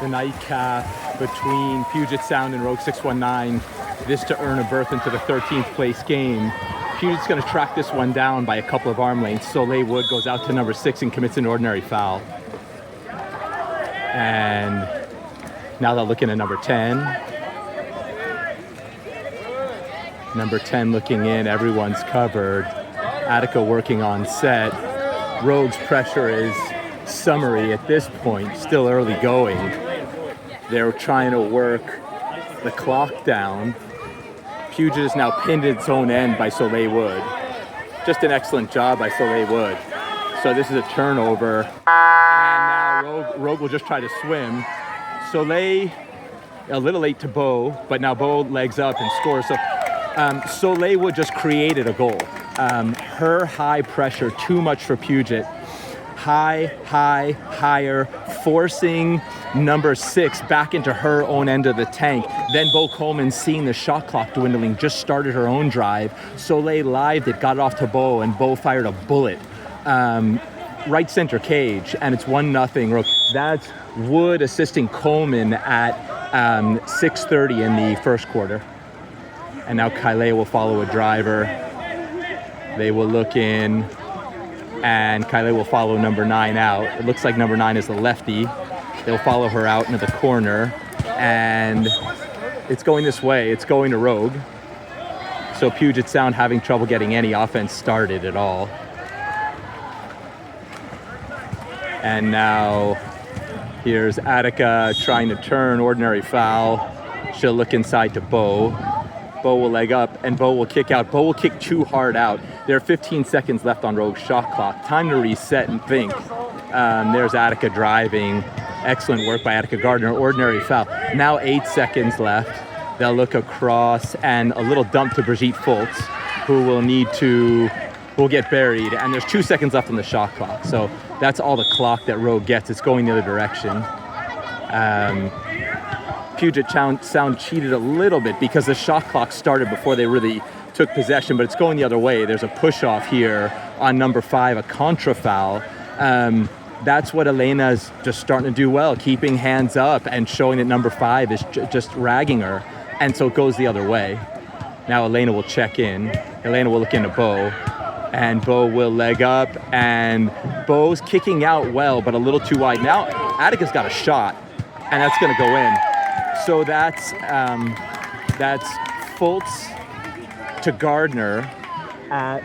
the nightcap between Puget Sound and Rogue 619. This to earn a berth into the 13th place game. Puget's going to track this one down by a couple of arm lengths. Soleil Wood goes out to number 6 and commits an ordinary foul. And now they're looking at number 10. Number 10 looking in, everyone's covered. Attica working on set. Rogue's pressure is summary at this point, still early going. They're trying to work the clock down. Puget is now pinned at its own end by Soleil Wood. Just an excellent job by Soleil Wood. So this is a turnover. And now Rogue will just try to swim. Soleil, a little late to Beau, but now Beau legs up and scores. So Soleil Wood just created a goal. Her high pressure, too much for Puget. Higher, forcing number 6 back into her own end of the tank. Then Beau Coleman, seeing the shot clock dwindling, just started her own drive. Soleil lived it, got it off to Beau, and Beau fired a bullet. Right center cage, and it's 1-0. That's Wood assisting Coleman at 6:30 in the first quarter. And now Kylie will follow a driver. They will look in, and Kylie will follow number 9 out. It looks like number 9 is the lefty. They'll follow her out into the corner, and it's going this way. It's going to Rogue. So Puget Sound having trouble getting any offense started at all. And now here's Attica trying to turn, ordinary foul. She'll look inside to Beau. Beau will leg up, and Beau will kick out. Beau will kick too hard out. There are 15 seconds left on Rogue's shot clock. Time to reset and think. There's Attica driving. Excellent work by Attica Gardner. Ordinary foul. Now 8 seconds left. They'll look across, and a little dump to Brigitte Fultz, who will get buried. And there's 2 seconds left on the shot clock. So that's all the clock that Rogue gets. It's going the other direction. Puget Sound cheated a little bit because the shot clock started before they really took possession, but it's going the other way. There's a push-off here on number 5, a contra foul. That's what Elena's just starting to do well, keeping hands up and showing that number 5 is just ragging her. And so it goes the other way. Now Elena will check in. Elena will look into Beau, and Beau will leg up, and Beau's kicking out well, but a little too wide. Now Attica's got a shot, and that's going to go in. So that's Fultz to Gardner at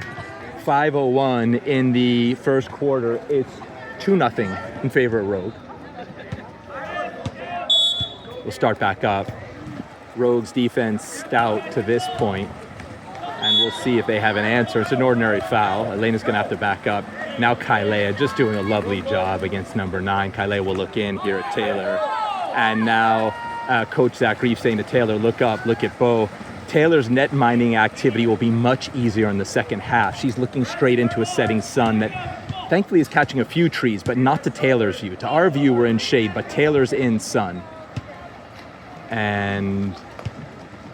5:01 in the first quarter. It's 2-0 in favor of Rogue. We'll start back up. Rogue's defense stout to this point, and we'll see if they have an answer. It's an ordinary foul. Elena's going to have to back up. Now Kylea just doing a lovely job against number 9. Kylea will look in here at Taylor, and now Coach Zach Reef saying to Taylor, look up, look at Beau. Taylor's net mining activity will be much easier in the second half. She's looking straight into a setting sun that thankfully is catching a few trees, but not to Taylor's view. To our view, we're in shade, but Taylor's in sun. And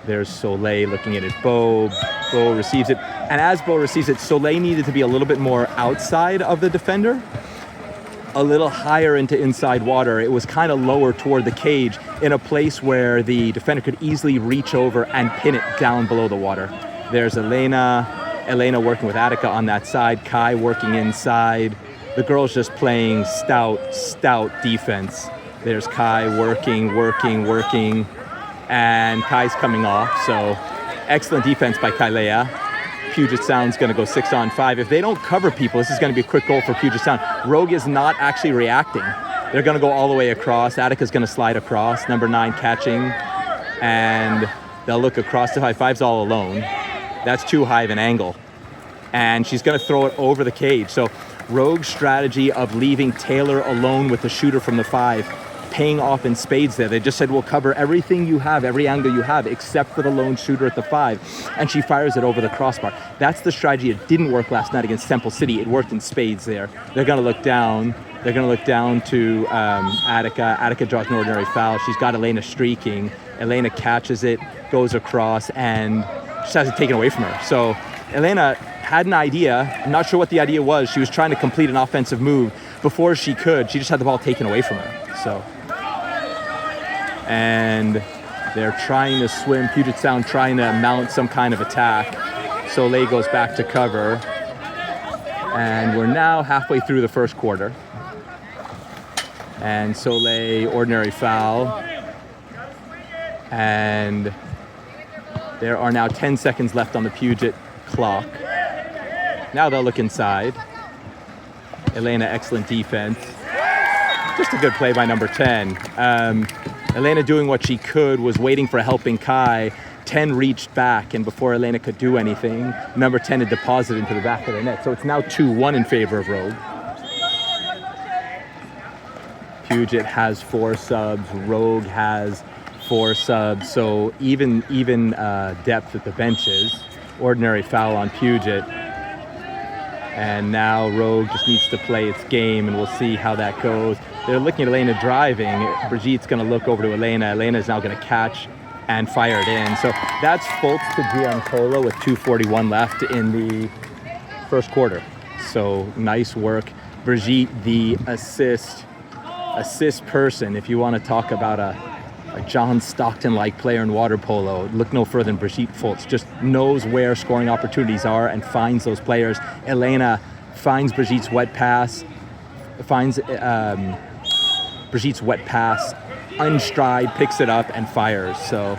there's Soleil looking at it. Beau receives it. And as Beau receives it, Soleil needed to be a little bit more outside of the defender, a little higher into inside water. It was kind of lower toward the cage in a place where the defender could easily reach over and pin it down below the water. There's Elena working with Attica on that side, Kai working inside. The girls just playing stout defense. There's Kai working, and Kai's coming off. So excellent defense by Kylea. Puget Sound's going to go 6-on-5. If they don't cover people, this is going to be a quick goal for Puget Sound. Rogue is not actually reacting. They're going to go all the way across. Attica's going to slide across. Number 9 catching. And they'll look across to 5's all alone. That's too high of an angle. And she's going to throw it over the cage. So Rogue's strategy of leaving Taylor alone with the shooter from the 5 paying off in spades there. They just said, we'll cover everything you have, every angle you have, except for the lone shooter at the 5. And she fires it over the crossbar. That's the strategy. It didn't work last night against Temple City. It worked in spades there. They're going to look down. They're going to look down to Attica. Attica draws an ordinary foul. She's got Elena streaking. Elena catches it, goes across, and just has it taken away from her. So Elena had an idea. I'm not sure what the idea was. She was trying to complete an offensive move before she could. She just had the ball taken away from her. So and they're trying to swim. Puget Sound trying to mount some kind of attack. Soleil goes back to cover, and we're now halfway through the first quarter. And Soleil, ordinary foul. And there are now 10 seconds left on the Puget clock. Now they'll look inside. Elena, excellent defense. Just a good play by number 10. Elena doing what she could, was waiting for a helping Kai. 10 reached back, and before Elena could do anything, number 10 had deposited into the back of the net. So it's now 2-1 in favor of Rogue. Puget has 4 subs. Rogue has 4 subs. So even depth at the benches. Ordinary foul on Puget. And now Rogue just needs to play its game, and we'll see how that goes. They're looking at Elena driving. Brigitte's going to look over to Elena. Elena is now going to catch and fire it in. So that's Fultz to Giancola with 2:41 left in the first quarter. So nice work. Brigitte, the assist person. If you want to talk about a John Stockton-like player in water polo, look no further than Brigitte Fultz. Just knows where scoring opportunities are and finds those players. Elena finds Brigitte's wet pass, unstride, picks it up and fires. So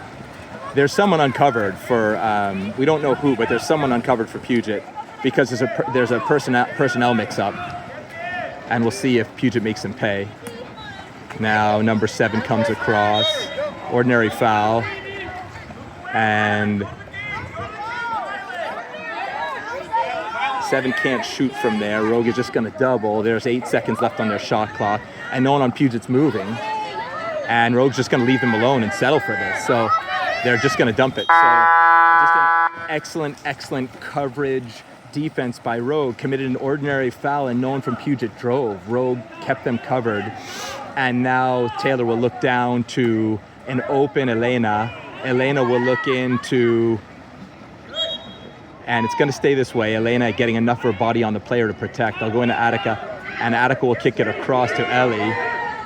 there's someone uncovered for, we don't know who, but there's someone uncovered for Puget because there's a personnel mix-up, and we'll see if Puget makes them pay. Now number 7 comes across, ordinary foul, and 7 can't shoot from there. Rogue is just going to double. There's 8 seconds left on their shot clock, and no one on Puget's moving, and Rogue's just going to leave them alone and settle for this. So they're just going to dump it. So just an excellent coverage defense by Rogue. Committed an ordinary foul, and no one from Puget drove. Rogue kept them covered. And now Taylor will look down to an open Elena. Elena will look into, and it's going to stay this way. Elena getting enough of her body on the player to protect. They'll go into Attica, and Attica will kick it across to Ellie.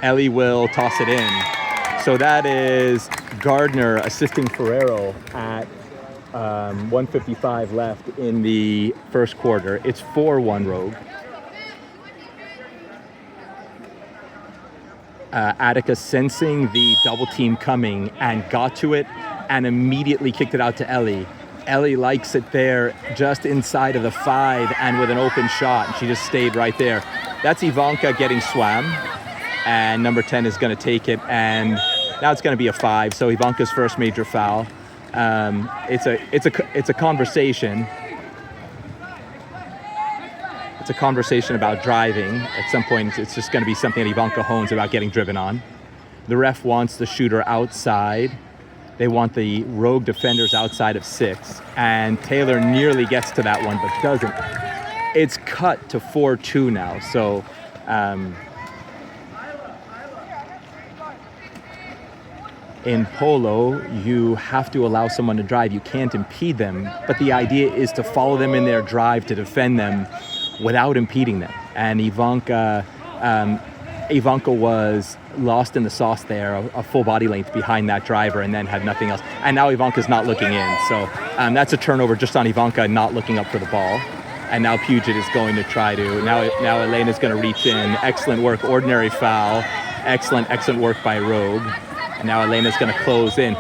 Ellie will toss it in. So that is Gardner assisting Ferrero at 1:55 left in the first quarter. It's 4-1 Rogue. Attica sensing the double team coming and got to it and immediately kicked it out to Ellie. Ellie likes it there just inside of the 5 and with an open shot, and she just stayed right there. That's Ivanka getting swam, and number 10 is going to take it, and now it's going to be a 5. So Ivanka's first major foul. It's a conversation. It's a conversation about driving. At some point, it's just going to be something that Ivanka hones about getting driven on. The ref wants the shooter outside. They want the Rogue defenders outside of 6. And Taylor nearly gets to that one, but doesn't. It's cut to 4-2 now. So in polo, you have to allow someone to drive. You can't impede them. But the idea is to follow them in their drive to defend them without impeding them. And Ivanka was lost in the sauce there, a full body length behind that driver, and then had nothing else. And now Ivanka's not looking in. So that's a turnover just on Ivanka not looking up for the ball. And now Puget is going to try to, now Elena's going to reach in. Excellent work, ordinary foul. Excellent work by Rogue. And now Elena's going to close in.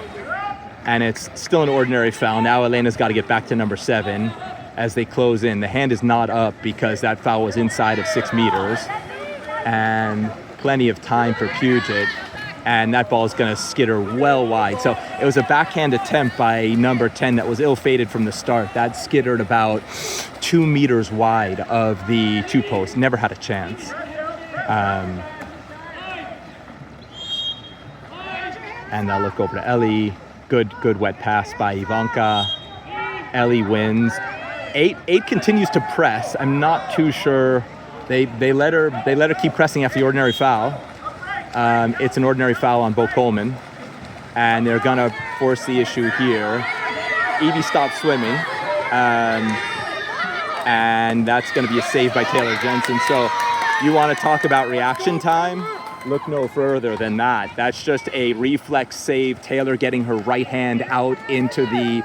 And it's still an ordinary foul. Now Elena's got to get back to number 7. As they close in. The hand is not up because that foul was inside of 6 meters, and plenty of time for Puget, and that ball is going to skitter well wide. So it was a backhand attempt by number 10 that was ill-fated from the start. That skittered about 2 meters wide of the 2 posts. Never had a chance. And I'll look over to Ellie. Good wet pass by Ivanka. Ellie wins. 8 continues to press. I'm not too sure. They let her keep pressing after the ordinary foul. It's an ordinary foul on Bo Coleman, and they're gonna force the issue here. Evie stopped swimming, and that's gonna be a save by Taylor Jensen. So you want to talk about reaction time? Look no further than that. That's just a reflex save. Taylor getting her right hand out into the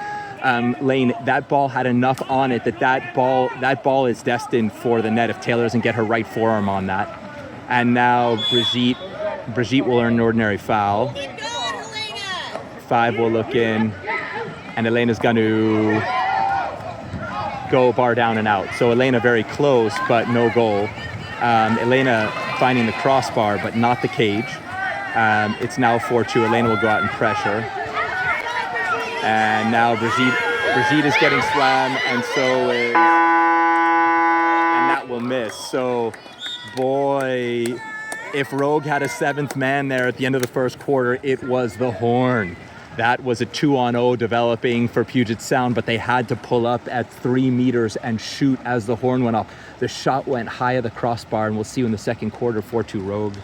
lane. That ball had enough on it that ball is destined for the net if Taylor doesn't get her right forearm on that. And now Brigitte will earn an ordinary foul. 5 will look in, and Elena's going to go bar down and out. So Elena very close, but no goal. Elena finding the crossbar, but not the cage. It's now 4-2. Elena will go out and pressure. And now Brigitte is getting slammed, and so is, and that will miss. So, boy, if Rogue had a 7th man there at the end of the first quarter, it was the horn. That was a 2-on-0 developing for Puget Sound, but they had to pull up at 3 meters and shoot as the horn went off. The shot went high of the crossbar, and we'll see you in the second quarter, 4-2 Rogue.